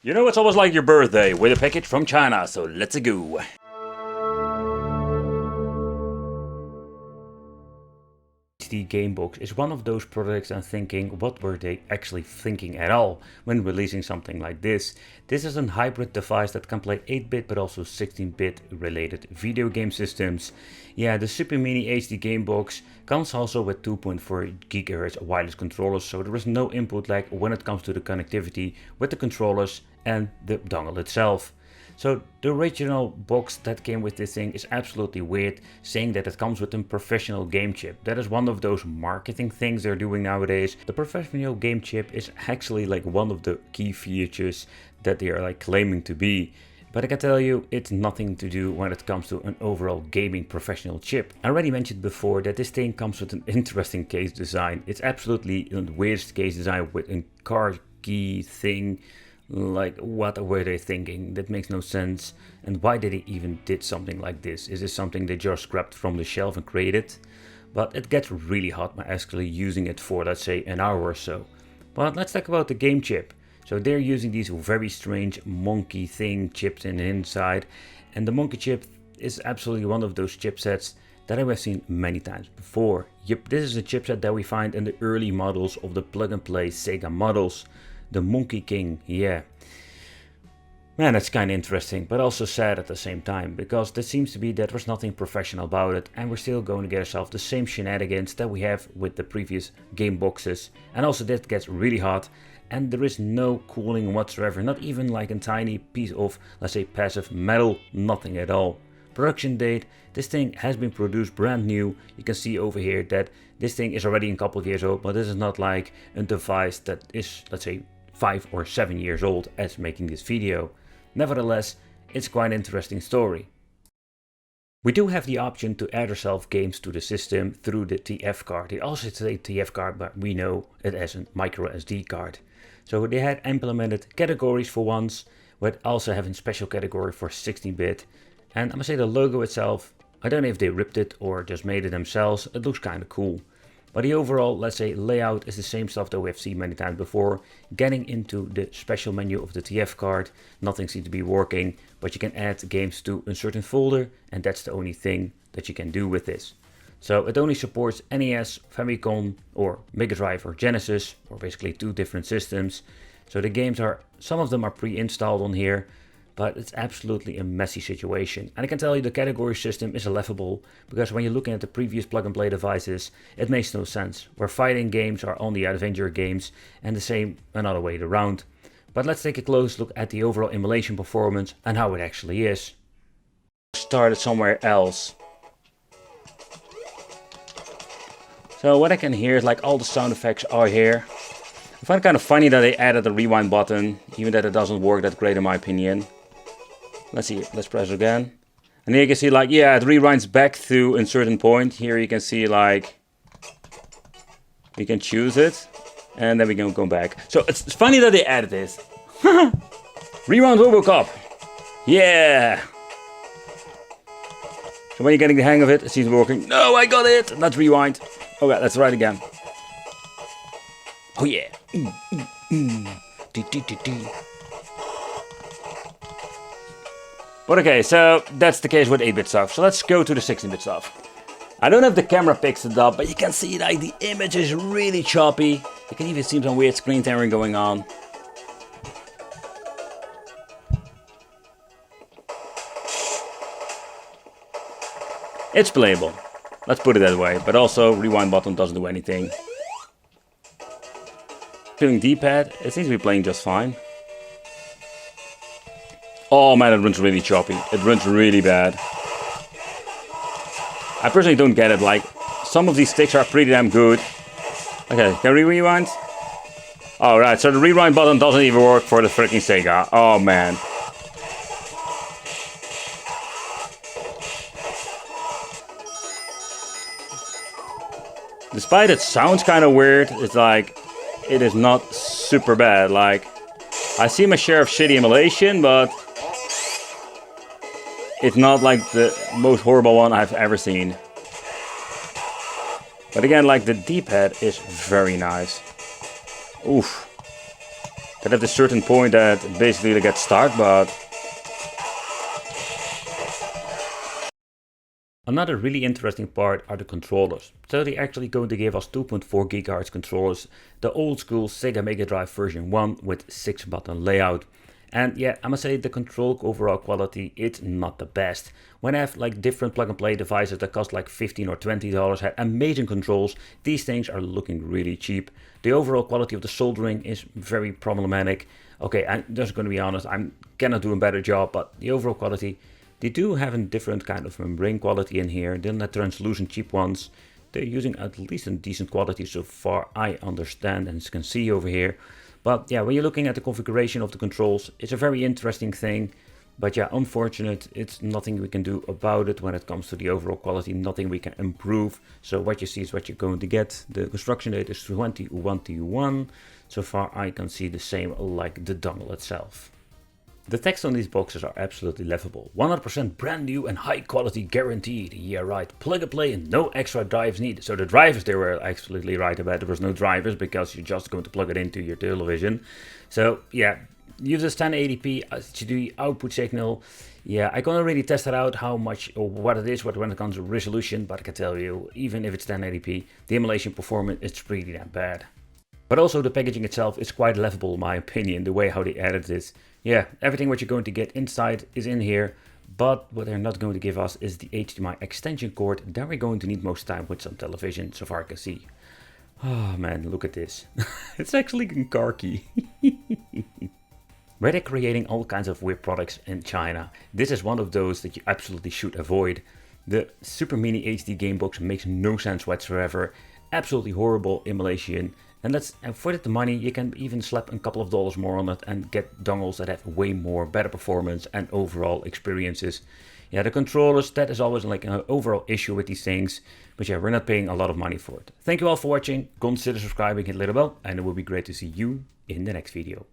You know, it's almost like your birthday with a package from China, so let's go. The Gamebox is one of those products I'm thinking, what were they actually thinking at all when releasing something like this? This is a hybrid device that can play 8-bit but also 16-bit related video game systems. Yeah, the Super Mini HD Gamebox comes also with 2.4 GHz wireless controllers, so there is no input lag when it comes to the connectivity with the controllers and the dongle itself. So the original box that came with this thing is absolutely weird, saying that it comes with a professional game chip. That is one of those marketing things they're doing nowadays. The professional game chip is actually like one of the key features that they are like claiming to be. But I can tell you, it's nothing to do when it comes to an overall gaming professional chip. I already mentioned before that this thing comes with an interesting case design. It's absolutely the weirdest case design with a car key thing. Like, what were they thinking? That makes no sense. And why did they even did something like this? Is this something they just grabbed from the shelf and created? But it gets really hot by actually using it for, let's say, an hour or so. But let's talk about the game chip. So they're using these very strange monkey thing chips in the inside. And the monkey chip is absolutely one of those chipsets that I have seen many times before. Yep, this is a chipset that we find in the early models of the plug-and-play Sega models. The Monkey King, yeah. Man, that's kind of interesting, but also sad at the same time, because there seems to be that there's nothing professional about it, and we're still going to get ourselves the same shenanigans that we have with the previous game boxes. And also that gets really hot, and there is no cooling whatsoever, not even like a tiny piece of, let's say, passive metal, nothing at all. Production date, this thing has been produced brand new. You can see over here that this thing is already a couple of years old, but this is not like a device that is, let's say, 5 or 7 years old as making this video. Nevertheless, it's quite an interesting story. We do have the option to add ourselves games to the system through the TF card. It also says TF card, but we know it as a micro SD card. So they had implemented categories for once, with also having special category for 16-bit. And I'm gonna say the logo itself, I don't know if they ripped it or just made it themselves. It looks kind of cool. But the overall, let's say, layout is the same stuff that we have seen many times before. Getting into the special menu of the TF card, nothing seems to be working, but you can add games to a certain folder, and that's the only thing that you can do with this. So it only supports NES, Famicom, or Mega Drive or Genesis, or basically 2 different systems. So the games are, some of them are pre-installed on here, but it's absolutely a messy situation. And I can tell you the category system is laughable, because when you're looking at the previous plug-and-play devices, it makes no sense. Where fighting games are only adventure games, and the same another way around. But let's take a close look at the overall emulation performance and how it actually is. Started somewhere else. So what I can hear is like all the sound effects are here. I find it kind of funny that they added a rewind button, even that it doesn't work that great in my opinion. Let's see, let's press it again. And here you can see like, yeah, it rewinds back to a certain point. Here you can see like, we can choose it. And then we can go back. So it's funny that they added this. Rewind Robocop. Yeah. So when you're getting the hang of it, it seems working. No, I got it. Let's rewind. Okay, let's try it again. Oh yeah. But okay, so that's the case with 8-bit stuff. So let's go to the 16-bit stuff. I don't know if the camera picks it up, but you can see like the image is really choppy. You can even see some weird screen tearing going on. It's playable. Let's put it that way. But also, rewind button doesn't do anything. Feeling D-pad, it seems to be playing just fine. Oh man, it runs really choppy. It runs really bad. I personally don't get it. Like, some of these sticks are pretty damn good. Okay, can we rewind? Alright, so the rewind button doesn't even work for the freaking Sega. Oh man. Despite it sounds kind of weird, it's like, it is not super bad. Like, I see my share of shitty emulation, but it's not like the most horrible one I've ever seen. But again, like the D-pad is very nice. Oof. That at a certain point that basically they get stuck, but another really interesting part are the controllers. So they're actually going to give us 2.4 GHz controllers, the old school Sega Mega Drive version 1 with 6 button layout. And yeah, I must say the control overall quality, it's not the best. When I have like different plug and play devices that cost like $15 or $20, have amazing controls, these things are looking really cheap. The overall quality of the soldering is very problematic. Okay, I'm just going to be honest, I'm gonna do a better job, but the overall quality, they do have a different kind of membrane quality in here than the translucent cheap ones. They're using at least a decent quality so far I understand, and as you can see over here. But yeah, when you're looking at the configuration of the controls, it's a very interesting thing. But yeah, unfortunate, it's nothing we can do about it when it comes to the overall quality, nothing we can improve. So what you see is what you're going to get. The construction date is 2021. So far I can see the same like the dongle itself. The text on these boxes are absolutely legible. 100% brand new and high quality guaranteed. Yeah right, plug and play and no extra drives needed. So the drivers, they were absolutely right about. There was no drivers because you're just going to plug it into your television. So yeah, use this 1080p HDD output signal. Yeah, I can't really test it out how much or what it is when it comes to resolution, but I can tell you, even if it's 1080p, the emulation performance is pretty damn bad. But also the packaging itself is quite legible in my opinion, the way how they added this. Yeah, everything what you're going to get inside is in here, but what they're not going to give us is the HDMI extension cord that we're going to need most time with some television, so far I can see. Oh man, look at this. It's actually khaki. Where they're creating all kinds of weird products in China, this is one of those that you absolutely should avoid. The Super Mini HD game box makes no sense whatsoever. Absolutely horrible emulation. And for the money, you can even slap a couple of dollars more on it and get dongles that have way more better performance and overall experiences. Yeah, the controllers, that is always like an overall issue with these things. But yeah, we're not paying a lot of money for it. Thank you all for watching. Consider subscribing, hit the little bell, and it will be great to see you in the next video.